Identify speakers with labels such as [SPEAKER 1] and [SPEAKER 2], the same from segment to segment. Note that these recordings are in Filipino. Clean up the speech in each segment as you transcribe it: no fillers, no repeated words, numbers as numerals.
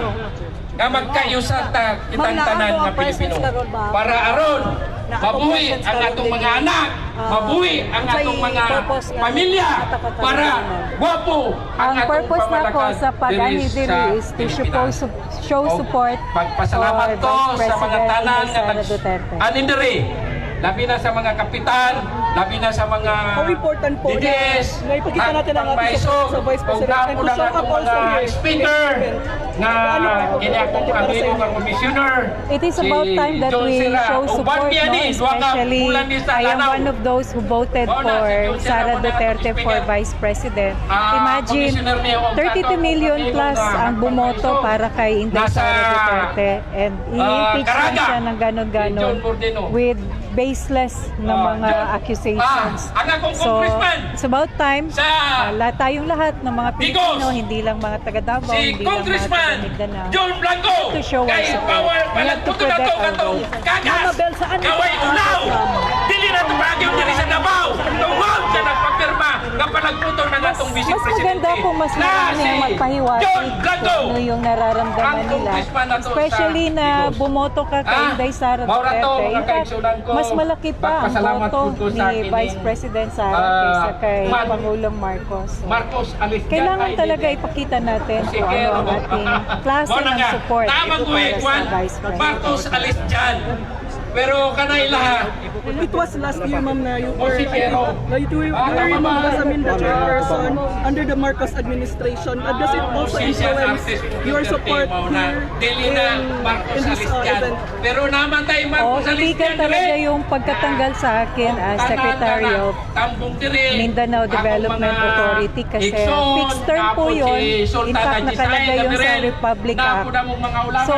[SPEAKER 1] lang nga magkayusa ta kitang tanan nga Pilipino para aron mabuhi ang atong mga anak, mabuhi ang atong mga pamilya, para wapo ang atong
[SPEAKER 2] purpose na ko
[SPEAKER 1] pamalakas
[SPEAKER 2] sa pag-ani diri is to show support
[SPEAKER 1] pagpasalamat to sa mga tanan nga anin diri, labi na sa mga kapitan, labi na sa mga
[SPEAKER 3] How important po
[SPEAKER 1] DDS,
[SPEAKER 3] na ipakita natin ang ating support sa Vice President and to show up also here.
[SPEAKER 1] speaker na kini akong amigo nga commissioner.
[SPEAKER 2] It is about time that we show support, no? Especially I am one of those who voted for Sara Duterte for Vice President. Imagine, 32 million plus ang bumoto para kay Inday Sara Duterte, and i-impeach lang siya ng ganon-ganon with baseless na mga accusations. So, it's about time tayong lahat ng mga Pilipino, hindi lang mga taga Davao, hindi lang mga taga Mindanao,
[SPEAKER 1] John Blanco,
[SPEAKER 2] to show our support. We have to protect our voice.
[SPEAKER 1] Kaway ulaw! Dili na ito bagyo dili sa Davao! Tungod sa nagpapirma nga palagputong ng atong Vice
[SPEAKER 2] Mas
[SPEAKER 1] Presidente.
[SPEAKER 2] maganda kung mas marami magpahiwati
[SPEAKER 1] John
[SPEAKER 2] kung
[SPEAKER 1] Blanco!
[SPEAKER 2] ano yung nararamdaman nila. Especially na bumoto ka kay Inday Sara Duterte. In fact, mas malaki pa ang boto ni Vice President Sara kaysa kay Pangulong Marcos. Kailangan talaga ipakita natin kung ano ang ating klase ng support para sa Vice President.
[SPEAKER 1] Marcos alis dyan. Pero kanay lahat.
[SPEAKER 3] It was last year, ma'am, na you were
[SPEAKER 1] tama
[SPEAKER 3] removed as a Minda chairperson under the Marcos administration. Does it also influence your support here in this event?
[SPEAKER 1] Pero naman tayo Marcos alis
[SPEAKER 2] Iligan talaga yung pagkatanggal sa akin as Secretary of Mindanao Development Authority kasi fixed term po yun. In fact, nakalagay yun sa Republic Act. So,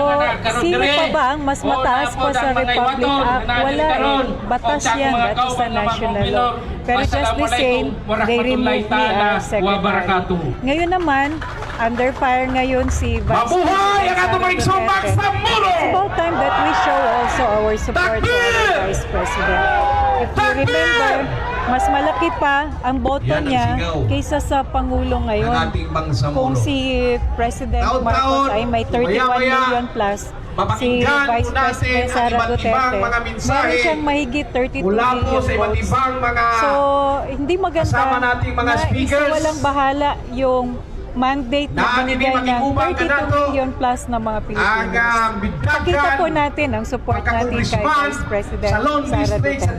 [SPEAKER 2] sino pa ba ang mas mataas pa sa Republic Act? Wala eh. Batas yan. That is a national law. Pero just the same, they removed me as Secretary. Ngayon naman, under fire ngayon si Vice
[SPEAKER 1] Mabuhay ang atong mga sumbak sa mulo!
[SPEAKER 2] It's about time that we show also our support to our Vice President. If you remember, mas malaki pa ang boto niya kaysa sa Pangulo ngayon. Kung si President Marcos ay may 31 million plus, si Vice President Sara Duterte, meron siyang mahigit 32 million votes. So, hindi maganda na isa walang bahala yung mandate na binigay ng 32 million plus na mga Pilipinos. Pakita po natin ang support natin kay Vice President Sara Duterte.